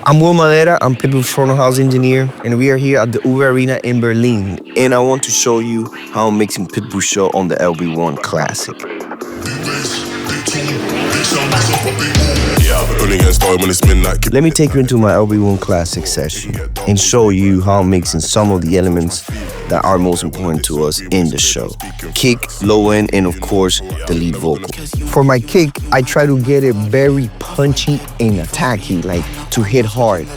I'm Wil Madera, I'm Pitbull's front of house engineer, and we are here at the Uber Arena in Berlin. And I want to show you how I'm mixing Pitbull's show on the LV1 Classic. Let me take you into my LV1 Classic session and show you how I'm mixing some of the elements that are most important to us in the show. Kick, low end, and of course, the lead vocal. For my kick, I try to get it very punchy and attacky, like to hit hard.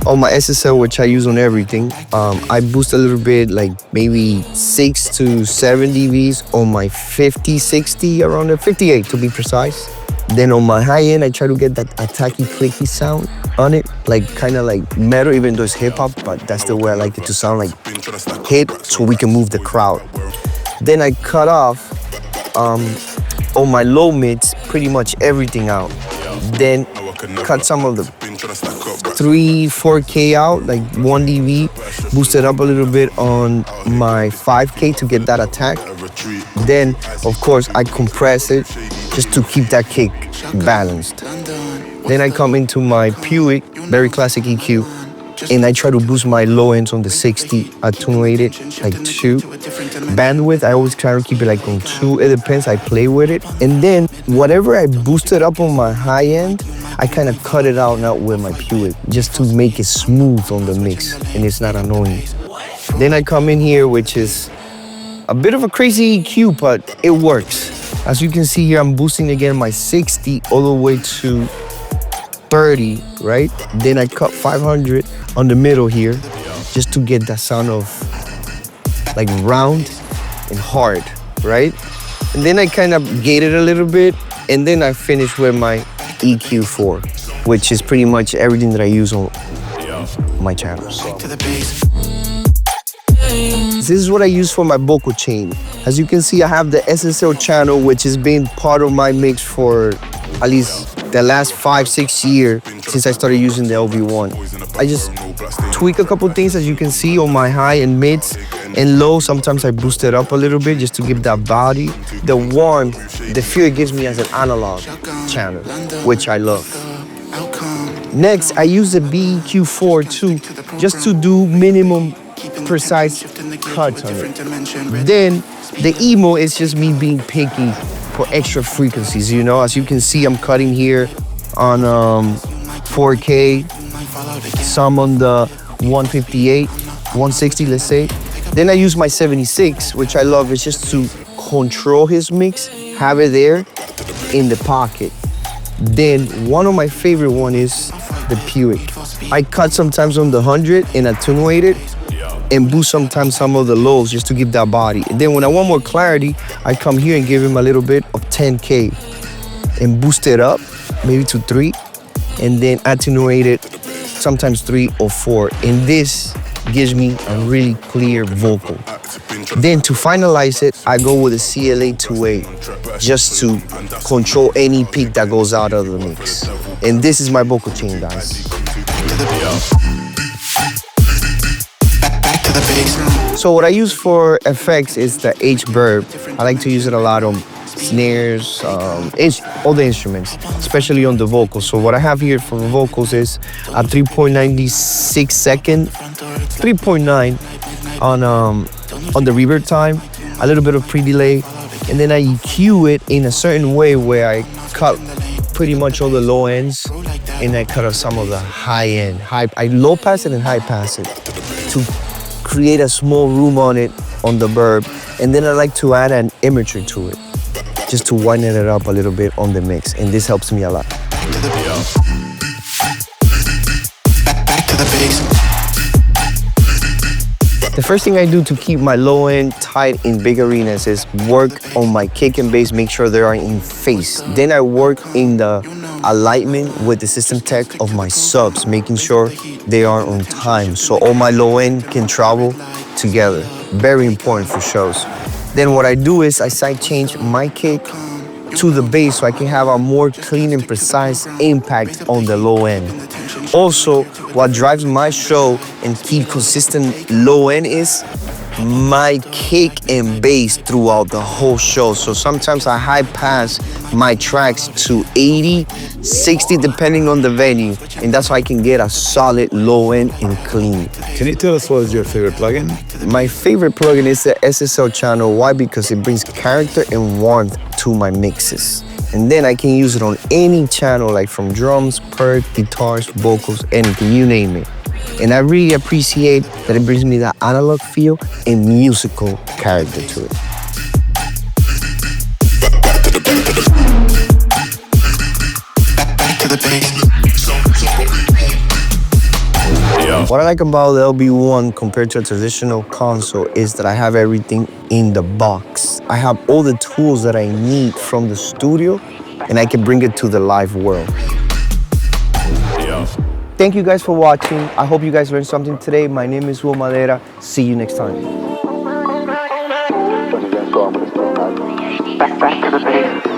On my SSL, which I use on everything, I boost a little bit, like maybe 6 to 7 dBs on my 50, 60, around the 58 to be precise. Then on my high end, I try to get that attacky, clicky sound on it, like kind of like metal, even though it's hip hop, but that's the way I like it to sound, like hit, so we can move the crowd. Then I cut off on my low mids, pretty much everything out. Then cut some of the 4K out, like 1 dB, boost it up a little bit on my 5K to get that attack. Then, of course, I compress it just to keep that kick balanced. Then I come into my Buick, very classic EQ, and I try to boost my low ends on the 60, attenuated, like 2. Bandwidth, I always try to keep it like on 2, it depends, I play with it. And then whatever I boosted up on my high end, I kind of cut it out now with my Buick, just to make it smooth on the mix, and it's not annoying. Then I come in here, which is a bit of a crazy EQ, but it works. As you can see here, I'm boosting again my 60 all the way to 30, right? Then I cut 500 on the middle here, just to get that sound of like round and hard, right? And then I kind of gate it a little bit, and then I finish with my EQ4, which is pretty much everything that I use on my channels. This is what I use for my vocal chain. As you can see, I have the SSL channel, which has been part of my mix for at least the last 5-6 years since I started using the LV1. I just tweak a couple things, as you can see, on my high and mids and low. Sometimes I boost it up a little bit just to give that body. The warmth, the feel it gives me as an analog channel, which I love. Next, I use the BEQ4 too, just to do minimum precise cuts on it. Then the emo is just me being picky for extra frequencies, you know. As you can see, I'm cutting here on 4K, some on the 158, 160, let's say. Then I use my 76, which I love. It's just to control his mix, have it there in the pocket. Then one of my favorite one is the Buick. I cut sometimes on the 100 and attenuate it, and boost sometimes some of the lows just to give that body. And then when I want more clarity, I come here and give him a little bit of 10K and boost it up, maybe to 3, and then attenuate it, sometimes 3 or 4. And this gives me a really clear vocal. Then to finalize it, I go with a CLA 2A just to control any peak that goes out of the mix. And this is my vocal chain, guys. So what I use for effects is the H-Verb. I like to use it a lot on snares, all the instruments, especially on the vocals. So what I have here for the vocals is a 3.96 second, 3.9 on the reverb time, a little bit of pre-delay, and then I EQ it in a certain way where I cut pretty much all the low ends, and I cut off some of the high end. I low pass it and high pass it to create a small room on it, on the verb. And then I like to add an imagery to it, just to widen it up a little bit on the mix. And this helps me a lot. The first thing I do to keep my low end tight in big arenas is work on my kick and bass, make sure they are in phase. Then I work in the alignment with the system tech of my subs, making sure they are on time, so all my low end can travel together. Very important for shows. Then what I do is I side change my kick to the bass so I can have a more clean and precise impact on the low end. Also, what drives my show and keep consistent low end is my kick and bass throughout the whole show. So sometimes I high pass my tracks to 80, 60, depending on the venue. And that's how I can get a solid low end and clean. Can you tell us what is your favorite plugin? My favorite plugin is the SSL channel. Why? Because it brings character and warmth to my mixes. And then I can use it on any channel, like from drums, perk, guitars, vocals, anything, you name it. And I really appreciate that it brings me that analog feel and musical character to it. What I like about the LV1 compared to a traditional console is that I have everything in the box. I have all the tools that I need from the studio, and I can bring it to the live world. Thank you guys for watching. I hope you guys learned something today. My name is Wil Madera. See you next time. Back to the base.